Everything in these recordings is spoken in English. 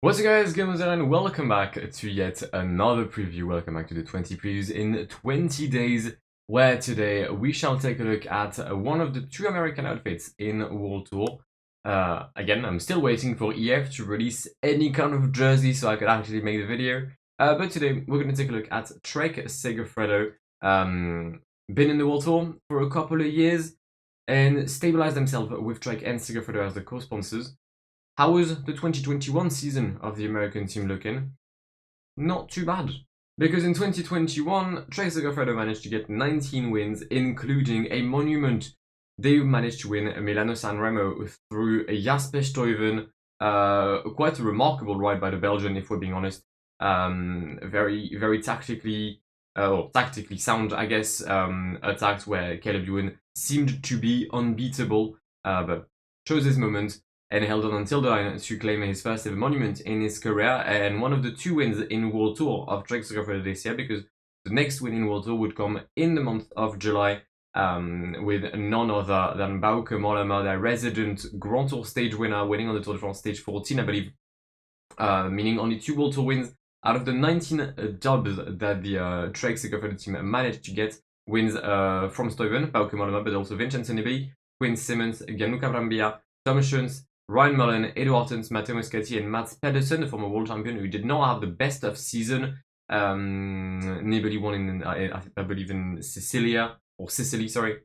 What's up guys, Gamers and welcome back to yet another preview. Welcome back to the 20 previews in 20 days, where today we shall take a look at one of the two American outfits in World Tour. Again, I'm still waiting for EF to release any kind of jersey so I could actually make the video. But today we're going to take a look at Trek Segafredo. Been in the World Tour for a couple of years and stabilized themselves with Trek and Segafredo as the co-sponsors. How was the 2021 season of the American team looking? Not too bad. Because in 2021, Trek Segafredo managed to get 19 wins, including a monument. They managed to win Milano Sanremo through Jasper Stuyven. Quite a remarkable ride by the Belgian, if we're being honest. Very tactically sound, I guess, attacks where Caleb Ewan seemed to be unbeatable, but chose his moment and held on until the line to claim his first ever monument in his career, and one of the two wins in World Tour of Trek Segafredo this year, because the next win in World Tour would come in the month of July, with none other than Bauke Mollema, their resident Grand Tour stage winner, winning on the Tour de France stage 14, I believe, meaning only 2 World Tour wins out of the 19 dubs that the Trek Segafredo team managed to get. Wins from Stuyven, Bauke Mollema, but also Vincenzo Nibali, Quinn Simmons, Gianluca Brambilla, Tom Schoens, Ryan Mullen, Eduard Tons, Matteo Moscati, and Mats Pedersen, the former world champion, who did not have the best of season. Nibali won in, I believe, in Sicily, sorry.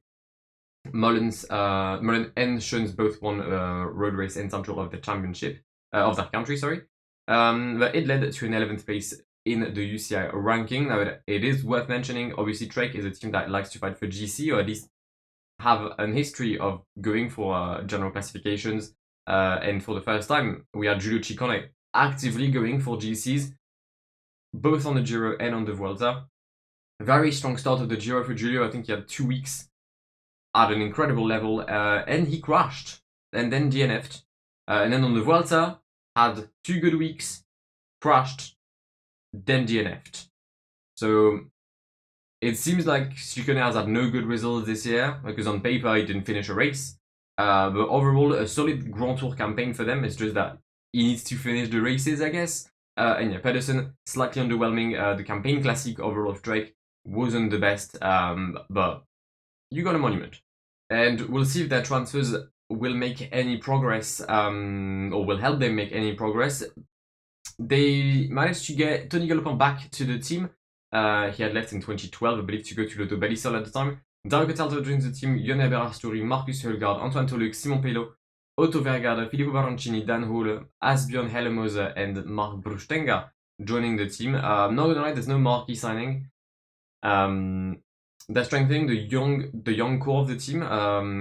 Mullen and Schoens both won road race and time trial of the championship, of that country, sorry. But it led to an 11th place in the UCI ranking. Now, it is worth mentioning, obviously, Trek is a team that likes to fight for GC, or at least have an history of going for general classifications. And for the first time, we had Giulio Ciccone actively going for GCs, both on the Giro and on the Vuelta. Very strong start of the Giro for Giulio. I think he had 2 weeks at an incredible level, and he crashed and then DNF'd. And then on the Vuelta, had 2 good weeks, crashed, then DNF'd. So it seems like Ciccone has had no good results this year, because on paper he didn't finish a race. But overall, a solid Grand Tour campaign for them. It's just that he needs to finish the races, I guess. And yeah, Pedersen, slightly underwhelming. The campaign classic overall of Drake wasn't the best, but you got a monument. And we'll see if their transfers will make any progress, or will help them make any progress. They managed to get Tony Galopin back to the team. He had left in 2012, I believe, to go to Lotto Belisol at the time. Dario Cataldo joins the team, Yone Berasturi, Marcus Højgaard, Antoine Toluc, Simon Pelot, Otto Vergade, Filippo Baroncini, Dan Hole, Asbjørn Hellemose, and Mark Brustenga joining the team. Not gonna lie, there's no marquee signing. They're strengthening the young core of the team,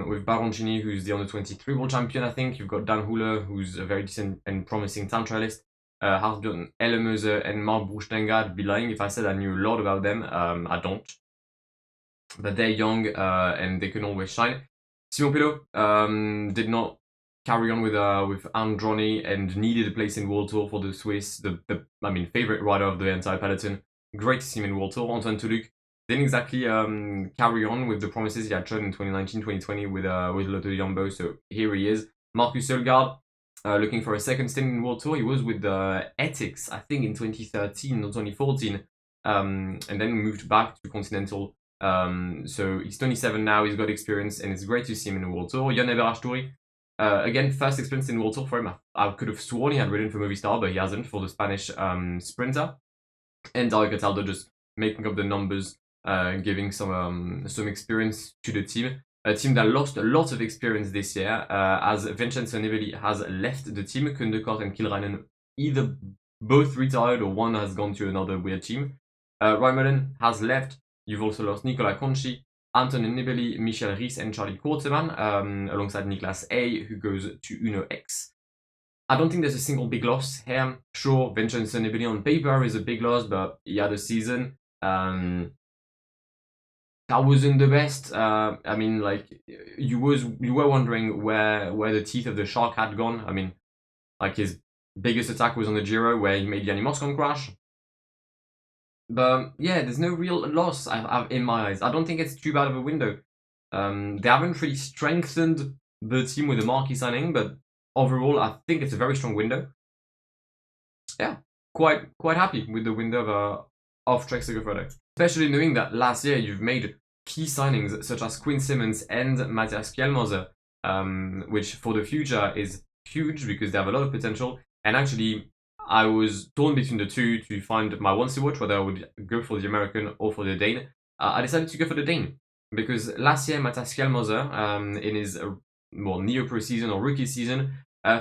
with Baroncini, who's the under-23 world champion, I think. You've got Dan Hule, who's a very decent and promising time trialist. Asbjørn Hellemose and Mark Brustenga. I'd be lying if I said I knew a lot about them. I don't. But they're young, and they can always shine. Simon Pelot did not carry on with Androni and needed a place in World Tour for the Swiss, the favorite rider of the entire peloton. Great to see him in World Tour. Antoine Toluc didn't exactly carry on with the promises he had shown in 2019-2020 with Lotto Jumbo, so here he is. Marcus Højgaard, looking for a second stint in World Tour. He was with Ethics, I think, in 2013 or 2014, and then moved back to Continental. So he's 27 now, he's got experience, and it's great to see him in the World Tour. Yone Berasturi, again, first experience in World Tour for him. I could have sworn he had ridden for Movistar, but he hasn't, for the Spanish sprinter. And Dario Cataldo just making up the numbers, giving some experience to the team. A team that lost a lot of experience this year, as Vincenzo Nibali has left the team. Kundekort and Kilrainen either both retired or one has gone to another weird team. Ryan Mullen has left. You've also lost Nicolas Conchi, Anton Nibali, Michel Ries, and Charlie Quarterman, alongside Niklas A, who goes to Uno X. I don't think there's a single big loss here. Sure, Vincenzo Nibali on paper is a big loss, but he had a season that wasn't the best. I mean, like, you were wondering where the teeth of the shark had gone. I mean, like, his biggest attack was on the Giro, where he made Yanni Moscon crash. But yeah, there's no real loss in my eyes. I don't think it's too bad of a window. They haven't really strengthened the team with a marquee signing, but overall, I think it's a very strong window. yeah, quite happy with the window of Trek Segafredo. Especially knowing that last year you've made key signings such as Quinn Simmons and Matthias Kjellmoser, which for the future is huge because they have a lot of potential. And actually, I was torn between the two to find my ones to watch, whether I would go for the American or for the Dane. I decided to go for the Dane because last year Matthias Kjellmoser, in his neo-pro season or rookie season,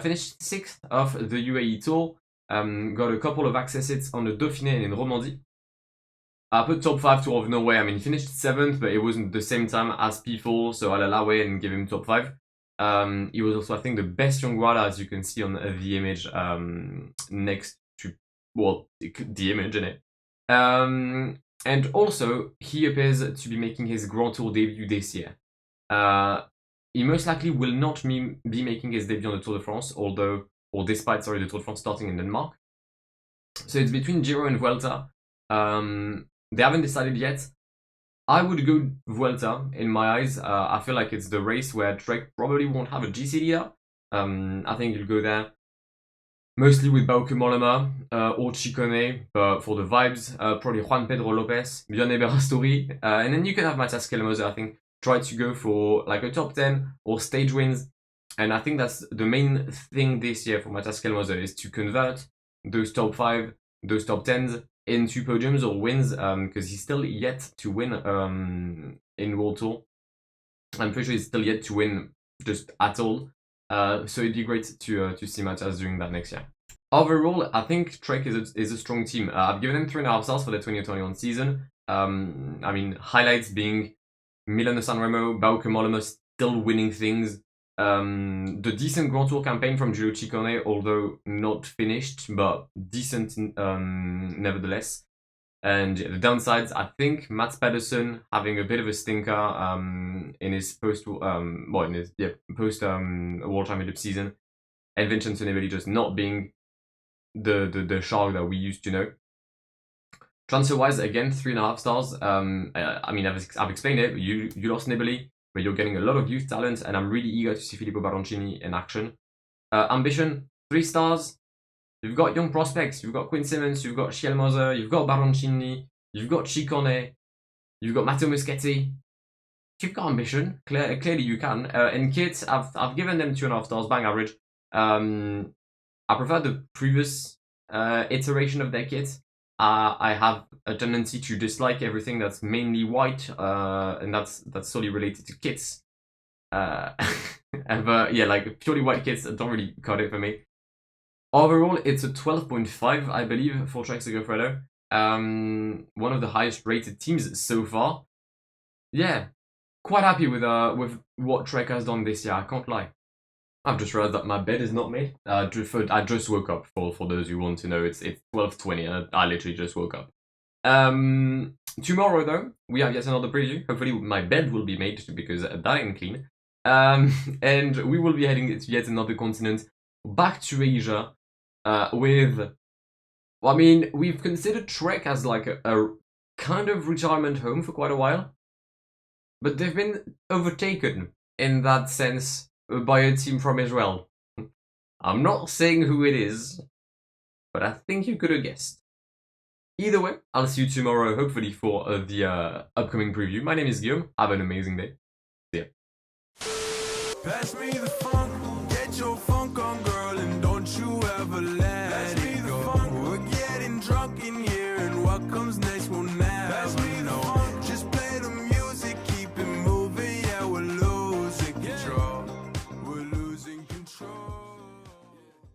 finished 6th of the UAE Tour, got a couple of access hits on the Dauphiné and in Romandie. I put top 5 Tour of Norway. I mean, he finished 7th, but it wasn't the same time as P4, so I'll allow it and give him top 5. He was also, I think, the best young rider, as you can see on the image next to, well, the image, innit? And also, he appears to be making his Grand Tour debut this year. He most likely will not be making his debut on the Tour de France, despite the Tour de France starting in Denmark. So it's between Giro and Vuelta. They haven't decided yet. I would go Vuelta in my eyes. I feel like it's the race where Trek probably won't have a GC leader. I think you'll go there mostly with Bauke Mollema or Ciccone, but for the vibes, probably Juan Pedro Lopez, Björn Eberastori, and then you can have Matthias Kjellmoser. I think try to go for like a top 10 or stage wins, and I think that's the main thing this year for Matthias Kjellmoser is to convert those top 5, those top 10s into podiums or wins, because he's still yet to win in World Tour. I'm pretty sure he's still yet to win just at all. So it'd be great to see Matthias doing that next year. Overall, I think Trek is a strong team. I've given them 3.5 stars for the 2021 season. I mean, highlights being Milano Sanremo, Bauke Mollema still winning things. The decent Grand Tour campaign from Giulio Ciccone, although not finished, but decent nevertheless. And the downsides, I think Mats Pedersen having a bit of a stinker in his post World Championship season, and Vincenzo Nibali just not being the shark that we used to know. Transfer-wise, again, 3.5 stars. I mean, I've explained it. You lost Nibali, but you're getting a lot of youth talent, and I'm really eager to see Filippo Baroncini in action. Ambition, 3 stars. You've got young prospects. You've got Quinn Simmons, you've got Schielmoser, you've got Baroncini, you've got Ciccone, you've got Matteo Moschetti. You've got ambition. Clearly you can. And kits, I've given them 2.5 stars, bang average. I prefer the previous iteration of their kit. I have a tendency to dislike everything that's mainly white, and that's solely related to kits. But yeah, like purely white kits don't really cut it for me. Overall, it's a 12.5, I believe, for Trek Segafredo. One of the highest rated teams so far. Yeah, quite happy with what Trek has done this year, I can't lie. I've just realized that my bed is not made. I just woke up, for those who want to know. It's 12:20, I literally just woke up. Tomorrow, though, we have yet another preview. Hopefully my bed will be made, because that ain't clean. And we will be heading to yet another continent, back to Asia, with... Well, I mean, we've considered Trek as like a kind of retirement home for quite a while. But they've been overtaken, in that sense, by a team from Israel. I'm not saying who it is, but I think you could have guessed. Either way, I'll see you tomorrow, hopefully, for the upcoming preview. My name is Guillaume. Have an amazing day. See ya. Pass me the funk, get your funk on, girl, and don't you ever let it go. We're getting drunk in here, and what comes next?